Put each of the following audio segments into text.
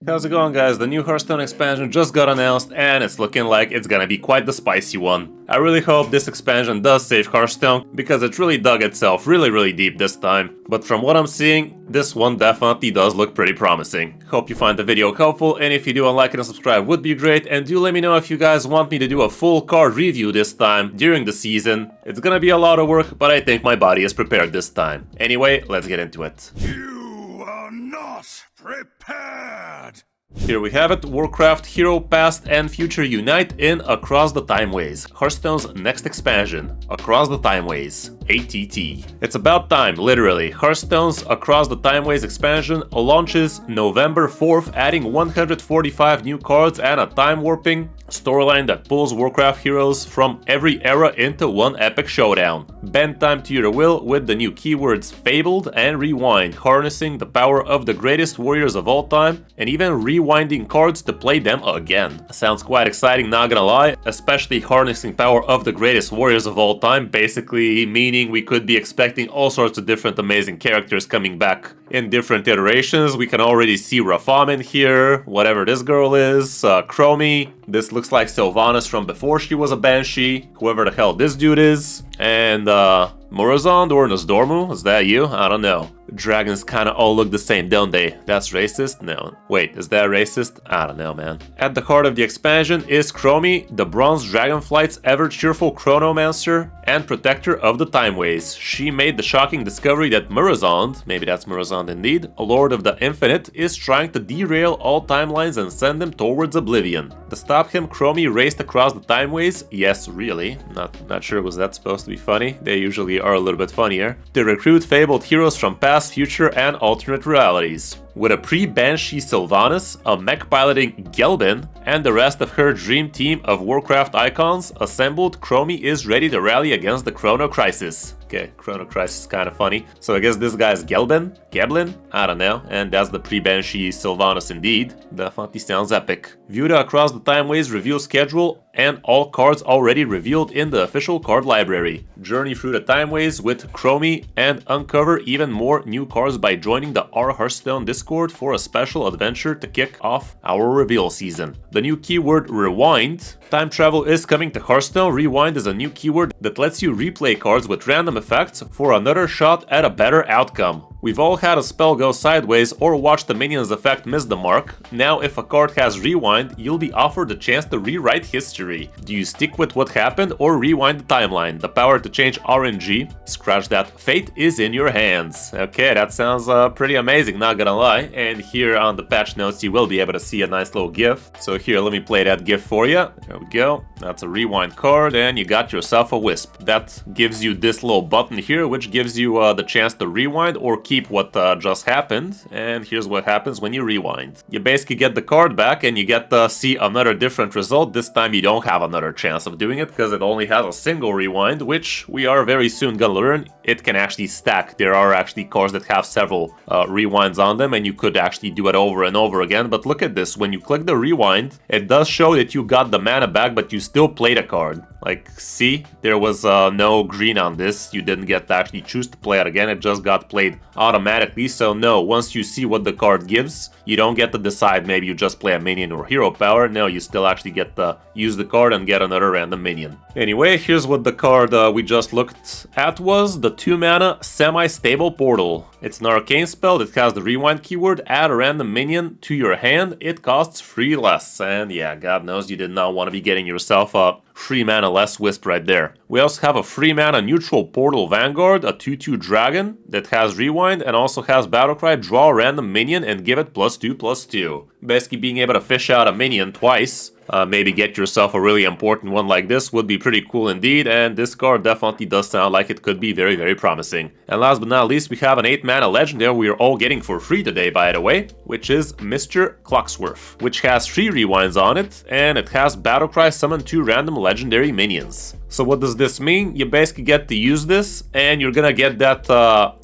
How's it going, guys? The new Hearthstone expansion just got announced and it's looking like it's gonna be quite the spicy one. I really hope this expansion does save Hearthstone because it really dug itself really deep this time. But from what I'm seeing, this one definitely does look pretty promising. Hope you find the video helpful, and if you do, a like and subscribe would be great, and do let me know if you guys want me to do a full card review this time during the season. It's gonna be a lot of work, but I think my body is prepared this time. Anyway, let's get into it. You are not prepared! Here we have it, Warcraft Hero Past and Future unite in Across the Timeways, Hearthstone's next expansion, Across the Timeways, ATT. It's about time, literally. Hearthstone's Across the Timeways expansion launches November 4th, adding 145 new cards and a time warping storyline that pulls Warcraft heroes from every era into one epic showdown. Bend time to your will with the new keywords Fabled and Rewind, harnessing the power of the greatest warriors of all time and even rewinding cards to play them again. Sounds quite exciting, not gonna lie, especially harnessing power of the greatest warriors of all time, basically meaning we could be expecting all sorts of different amazing characters coming back in different iterations. We can already see Rafamin here, whatever this girl is, Chromie. This looks like Sylvanas from before she was a Banshee, whoever the hell this dude is, and Morazond or Nosdormu, is that you? I don't know. Dragons kinda all look the same, don't they? That's racist? No. Wait, is that racist? I don't know, man. At the heart of the expansion is Chromie, the Bronze Dragonflight's ever-cheerful chronomancer and protector of the Timeways. She made the shocking discovery that Morazond, maybe that's Morazond indeed, a Lord of the Infinite, is trying to derail all timelines and send them towards oblivion. To stop him, Chromie raced across the Timeways. Yes, really. Not sure was that supposed to be funny. They usually are a little bit funnier. To recruit fabled heroes from past, future, and alternate realities. With a pre-Banshee Sylvanas, a mech-piloting Gelbin, and the rest of her dream team of Warcraft icons assembled, Chromie is ready to rally against the Chrono Crisis. Okay, Chrono Crisis is kind of funny. So I guess this guy is Gelbin? Geblin? I don't know. And that's the pre-Banshee Sylvanas indeed. Definitely sounds epic. View the Across the Timeways reveal schedule and all cards already revealed in the official card library. Journey through the Timeways with Chromie and uncover even more new cards by joining the R Hearthstone Discord for a special adventure to kick off our reveal season. The new keyword Rewind. Time travel is coming to Hearthstone. Rewind is a new keyword that lets you replay cards with random effects for another shot at a better outcome. We've all had a spell go sideways or watched the minion's effect miss the mark. Now if a card has Rewind, you'll be offered the chance to rewrite history. Do you stick with what happened or rewind the timeline? The power to change RNG? Scratch that. Fate is in your hands. Okay, that sounds pretty amazing, not gonna lie. And here on the patch notes you will be able to see a nice little GIF. So here, let me play that GIF for you. There we go. That's a rewind card and you got yourself a Wisp. That gives you this little button here, which gives you the chance to rewind or keep what just happened, and here's what happens when you rewind. You basically get the card back and you get to see another different result. This time you don't have another chance of doing it because it only has a single rewind, which we are very soon gonna learn. It can actually stack. There are actually cards that have several rewinds on them and you could actually do it over and over again. But look at this, when you click the rewind, it does show that you got the mana back, but you still played a card. Like, see, there was no green on this. You didn't get to actually choose to play it again. It just got played automatically. So no, once you see what the card gives, you don't get to decide maybe you just play a minion or hero power. No, you still actually get to use the card and get another random minion. Anyway, here's what the card we just looked at was. The 2-mana semi-stable portal. It's an arcane spell that has the rewind keyword. Add a random minion to your hand. It costs 3 less. And yeah, God knows you did not want to be getting yourself a 3-mana less Wisp right there. We also have a 3-mana neutral portal Vanguard, a 2/2 dragon that has rewind and also has Battlecry. Draw a random minion and give it +2/+2. Basically being able to fish out a minion twice. Maybe get yourself a really important one like this would be pretty cool indeed, and this card definitely does sound like it could be very promising. And last but not least, we have an 8-mana legendary we are all getting for free today, by the way, which is Mr. Clocksworth, which has 3 rewinds on it, and it has Battlecry summon 2 random legendary minions. So what does this mean? You basically get to use this, and you're gonna get that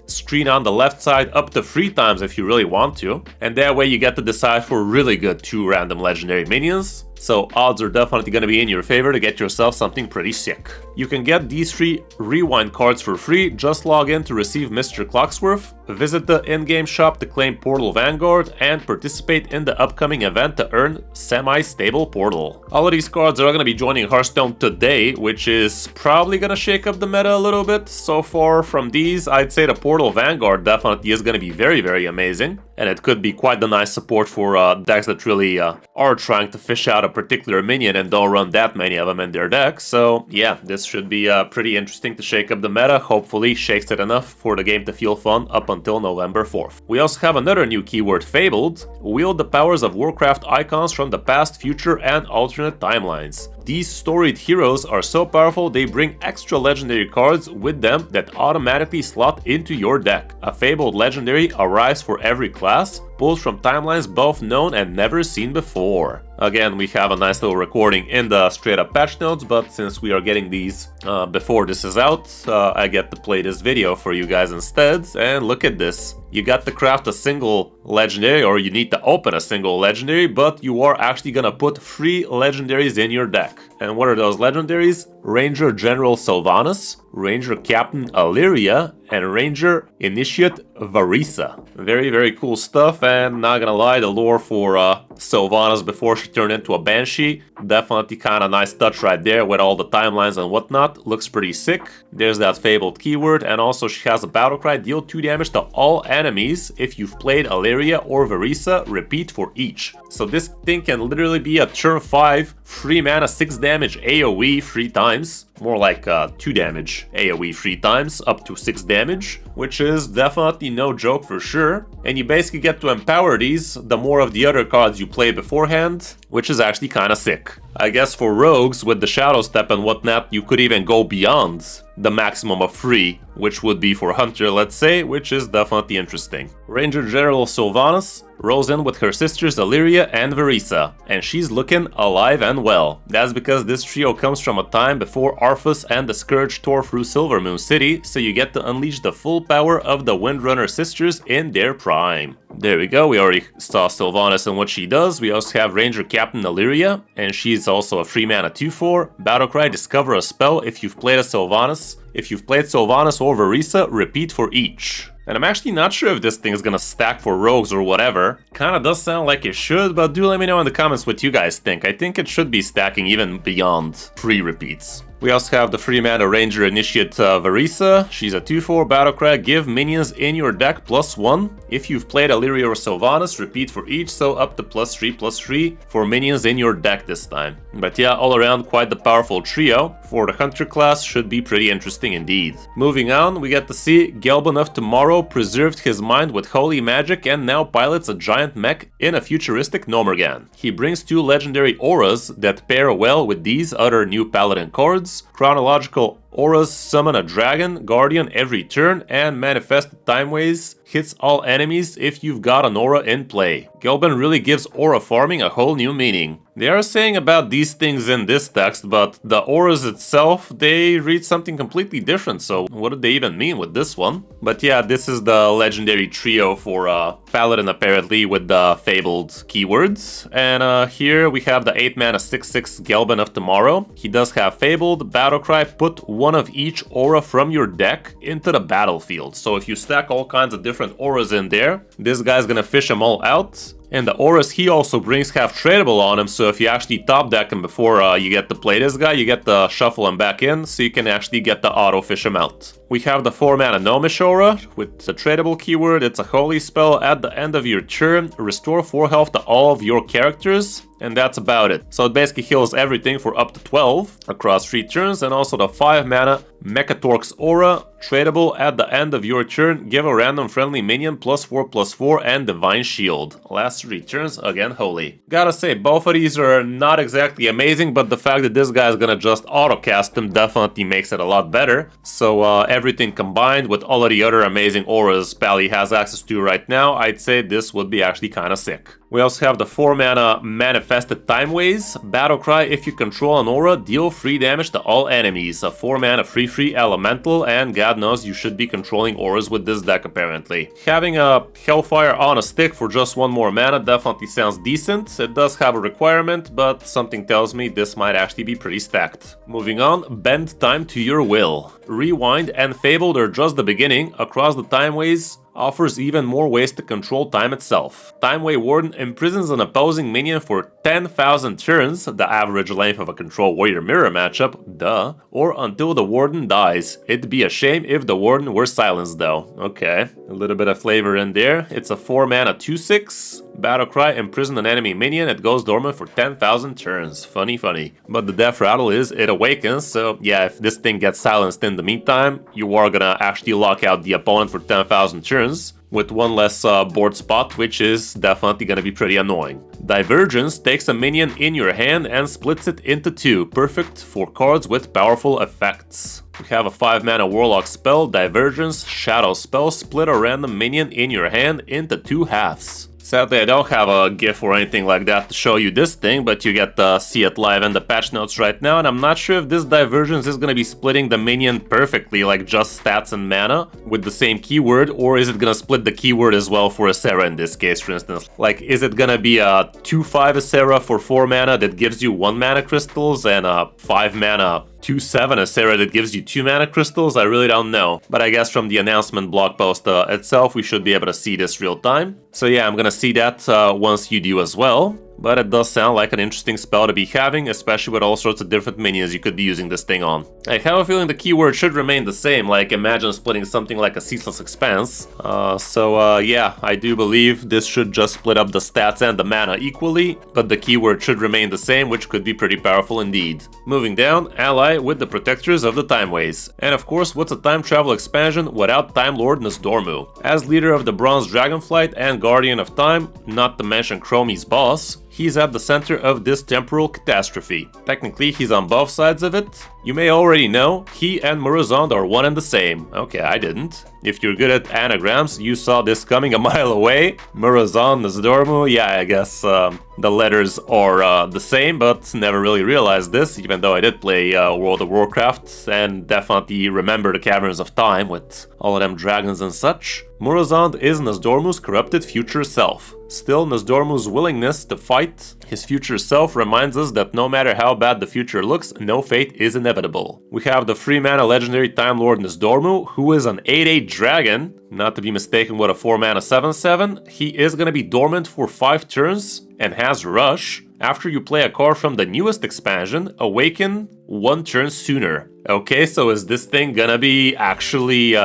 screen on the left side up to 3 times if you really want to, and that way you get to decide for really good 2 random legendary minions. so odds are definitely gonna be in your favor to get yourself something pretty sick. You can get these 3 rewind cards for free. Just log in to receive Mr. Clocksworth, visit the in-game shop to claim Portal Vanguard, and participate in the upcoming event to earn Semi-Stable Portal. All of these cards are gonna be joining Hearthstone today, which is probably gonna shake up the meta a little bit. So far from these, I'd say the Portal Vanguard definitely is gonna be very, very amazing, and it could be quite the nice support for decks that really are trying to fish out a particular minion and don't run that many of them in their deck. So yeah, this should be pretty interesting to shake up the meta. Hopefully shakes it enough for the game to feel fun up until November 4th. We also have another new keyword, Fabled. Wield the powers of Warcraft icons from the past, future, and alternate timelines. These storied heroes are so powerful they bring extra legendary cards with them that automatically slot into your deck. A Fabled legendary arrives for every class, pulled from timelines both known and never seen before. Again, we have a nice little recording in the straight up patch notes, but since we are getting these before this is out, I get to play this video for you guys instead. And look at this. You got to craft a single legendary, or you need to open a single legendary, but you are actually gonna put 3 legendaries in your deck. And what are those legendaries? Ranger General Sylvanas, Ranger Captain Illyria, and Ranger Initiate Varisa. Very, very cool stuff, and not gonna lie, the lore for Sylvanas before she turned into a Banshee, definitely kind of nice touch right there with all the timelines and whatnot. Looks pretty sick. There's that Fabled keyword, and also she has a battle cry, deal 2 damage to all enemies. If you've played Illyria or Varisa, repeat for each. So this thing can literally be a turn 5, 3 mana, 6 damage AoE 3 times. More like 2 damage AoE 3 times, up to 6 damage, which is definitely no joke for sure. And you basically get to empower these the more of the other cards you play beforehand, which is actually kinda sick. I guess for rogues with the Shadow Step and whatnot, you could even go beyond the maximum of 3, which would be for Hunter, let's say, which is definitely interesting. Ranger General Sylvanas rolls in with her sisters Illyria and Varisa, and she's looking alive and well. That's because this trio comes from a time before Arthas and the Scourge tore through Silvermoon City, so you get to unleash the full power of the Windrunner sisters in their prime. There we go, we already saw Sylvanas and what she does. We also have Ranger Captain Illyria, and she's also a 3 mana 2/4. Battlecry, discover a spell if you've played a Sylvanas. If you've played Sylvanas or Varisa, repeat for each. And I'm actually not sure if this thing is gonna stack for rogues or whatever. Kinda does sound like it should, but do let me know in the comments what you guys think. I think it should be stacking even beyond 3 repeats. We also have the 3 mana Ranger Initiate Varisa. She's a 2/4 Battlecry. Give minions in your deck +1. If you've played Illyria or Sylvanas, repeat for each, so up to +3/+3 for minions in your deck this time. But yeah, all around quite the powerful trio. For the Hunter class, should be pretty interesting indeed. Moving on, we get to see Gelban of Tomorrow preserved his mind with holy magic and now pilots a giant mech in a futuristic Nomergan. He brings 2 legendary auras that pair well with these other new paladin cards. Chronological auras summon a dragon, guardian every turn, and manifested Timeways hits all enemies if you've got an aura in play. Gelban really gives aura farming a whole new meaning. They are saying about these things in this text, but the auras itself, they read something completely different, so what do they even mean with this one? But yeah, this is the legendary trio for Paladin apparently with the Fabled keywords. And here we have the 8 mana 6/6 Gelban of Tomorrow. He does have Fabled, Battlecry, put one of each aura from your deck into the battlefield. So if you stack all kinds of different auras in there, this guy's gonna fish them all out. And the auras he also brings have tradable on him, so if you actually top deck him before you get to play this guy, you get to shuffle him back in, so you can actually get the auto fish him out. We have the 4 mana Gnomish aura with the tradable keyword. It's a holy spell. At the end of your turn, restore 4 health to all of your characters, and that's about it. So it basically heals everything for up to 12 across 3 turns, and also the 5 mana Mechatorx aura, tradable. At the end of your turn, give a random friendly minion +4/+4 and Divine Shield. Last 3 turns, again holy. Gotta say, both of these are not exactly amazing, but the fact that this guy is gonna just auto-cast them definitely makes it a lot better. So everything combined with all of the other amazing auras Pally has access to right now, I'd say this would be actually kinda sick. We also have the 4 mana Manifested Timeways. Battle Cry, if you control an aura, deal 3 damage to all enemies. A 4 mana free elemental, and god knows you should be controlling auras with this deck apparently. Having a Hellfire on a stick for just 1 more mana definitely sounds decent. It does have a requirement, but something tells me this might actually be pretty stacked. Moving on, bend time to your will. Rewind and Fabled are just the beginning. Across the Timeways offers even more ways to control time itself. Timeway Warden imprisons an opposing minion for 10,000 turns, the average length of a Control Warrior Mirror matchup, duh, or until the Warden dies. It'd be a shame if the Warden were silenced though. Okay, a little bit of flavor in there. It's a 4 mana 2/6. Battle Cry, imprison an enemy minion, it goes dormant for 10,000 turns. Funny. But the death rattle is it awakens, so yeah, if this thing gets silenced in the meantime, you are gonna actually lock out the opponent for 10,000 turns, with 1 less board spot, which is definitely gonna be pretty annoying. Divergence takes a minion in your hand and splits it into 2, perfect for cards with powerful effects. We have a 5 mana Warlock spell, Divergence, Shadow spell, split a random minion in your hand into 2 halves. Sadly, I don't have a GIF or anything like that to show you this thing, but you get to see it live in the patch notes right now, and I'm not sure if this Divergence is gonna be splitting the minion perfectly, like just stats and mana, with the same keyword, or is it gonna split the keyword as well for Asera in this case, for instance? Like, is it gonna be a 2/5 Asera for 4 mana that gives you 1 mana crystals, and a 5 mana 2/7 Asera that gives you 2 mana crystals? I really don't know. But I guess from the announcement blog post itself, we should be able to see this real time. So yeah, I'm gonna see that once you do as well. But it does sound like an interesting spell to be having, especially with all sorts of different minions you could be using this thing on. I have a feeling the keyword should remain the same, like imagine splitting something like a Ceaseless Expanse. Yeah, I do believe this should just split up the stats and the mana equally, but the keyword should remain the same, which could be pretty powerful indeed. Moving down, ally with the Protectors of the Timeways. And of course, what's a time travel expansion without Time Lord Nosdormu? As leader of the Bronze Dragonflight and Guardian of Time, not to mention Chromie's boss, he's at the center of this temporal catastrophe. Technically, he's on both sides of it. You may already know, he and Murozond are one and the same. Okay, I didn't. If you're good at anagrams, you saw this coming a mile away. Murozond, Nosdormu, yeah, I guess the letters are the same, but never really realized this, even though I did play World of Warcraft and definitely remember the Caverns of Time with all of them dragons and such. Murozond is Nosdormu's corrupted future self. Still, Nosdormu's willingness to fight his future self reminds us that no matter how bad the future looks, no fate is inevitable. We have the 3 mana legendary Time Lord Nosdormu, who is an 8/8 dragon, not to be mistaken with a 4 mana 7/7. He is gonna be dormant for 5 turns and has Rush. After you play a card from the newest expansion, awaken 1 turn sooner. Okay, so is this thing gonna be actually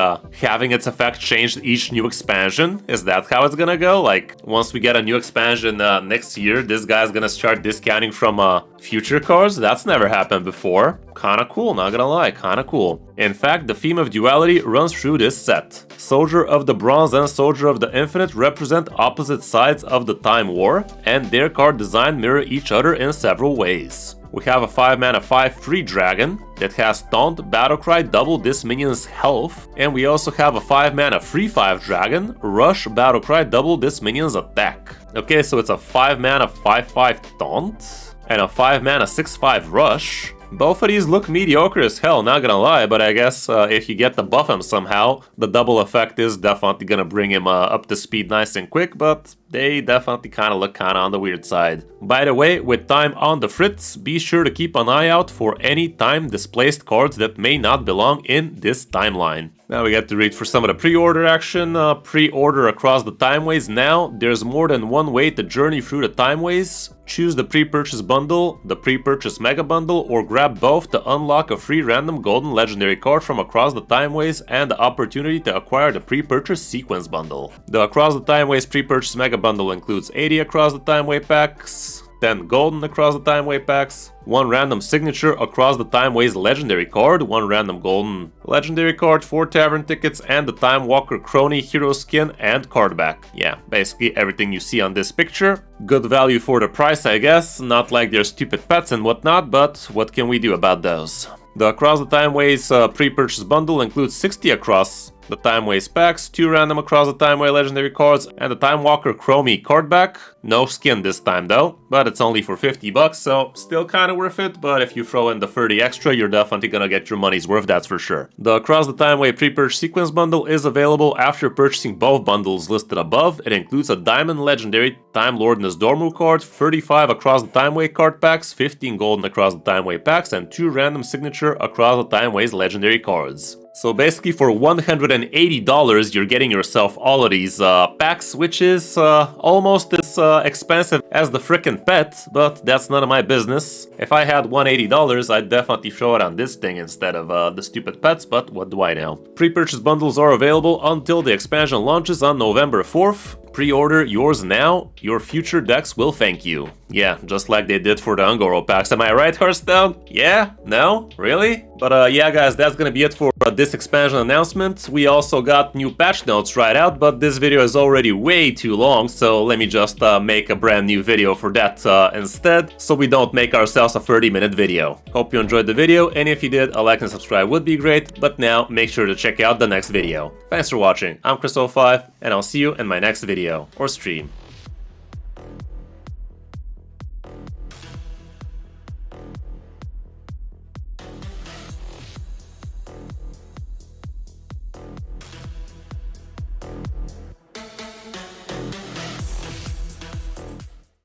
having its effect changed each new expansion? Is that how it's gonna go? Like, once we get a new expansion next year, this guy's gonna start discounting from future cards? That's never happened before. Kinda cool, not gonna lie, kinda cool. In fact, the theme of duality runs through this set. Soldier of the Bronze and Soldier of the Infinite represent opposite sides of the Time War, and their card design mirror each other in several ways. We have a 5 mana 5/3 dragon that has Taunt, Battlecry, double this minion's health, and we also have a 5 mana 3/5 dragon, Rush, Battlecry, double this minion's attack. Okay, so it's a 5 mana 5/5 Taunt and a 5 mana 6/5 Rush. Both of these look mediocre as hell, not gonna lie, but I guess if you get to buff him somehow, the double effect is definitely gonna bring him up to speed nice and quick, but they definitely kinda look kinda on the weird side. By the way, with time on the fritz, be sure to keep an eye out for any time-displaced cards that may not belong in this timeline. Now we get to read for some of the pre-order action. Pre-order Across the Timeways now. There's more than one way to journey through the Timeways. Choose the pre-purchase bundle, the pre-purchase mega bundle, or grab both to unlock a free random golden legendary card from Across the Timeways and the opportunity to acquire the pre-purchase sequence bundle. The Across the Timeways pre-purchase mega bundle includes 80 Across the Timeway packs, 10 golden Across the Timeway packs, 1 random signature Across the Timeways legendary card, 1 random golden legendary card, 4 tavern tickets, and the Time Walker Crony hero skin and card back. Yeah, basically everything you see on this picture. Good value for the price, I guess. Not like they're stupid pets and whatnot, but what can we do about those? The Across the Timeways pre-purchase bundle includes 60 Across the Timeways packs, 2 random Across the Timeway legendary cards, and the Time Walker Chromie card back. No skin this time though, but it's only for 50 bucks, so still kinda worth it, but if you throw in the 30 extra, you're definitely gonna get your money's worth, that's for sure. The Across the Timeway pre-purchase sequence bundle is available after purchasing both bundles listed above. It includes a Diamond Legendary Time Lord Dormu card, 35 Across the Timeway card packs, 15 golden Across the Timeway packs, and 2 random signature Across the Timeways legendary cards. So basically for $180 you're getting yourself all of these packs, which is almost as expensive as the frickin' pet, but that's none of my business. If I had $180 I'd definitely throw it on this thing instead of the stupid pets, but what do I know. Pre-purchase bundles are available until the expansion launches on November 4th. Pre-order yours now, your future decks will thank you. Yeah, just like they did for the Ungoro packs. Am I right, Hearthstone? Yeah? No? Really? But yeah guys, that's gonna be it for this expansion announcement. We also got new patch notes right out, but this video is already way too long, so let me just make a brand new video for that instead, so we don't make ourselves a 30-minute video. Hope you enjoyed the video, and if you did, a like and subscribe would be great, but now make sure to check out the next video. Thanks for watching, I'm Kris05, and I'll see you in my next video or stream.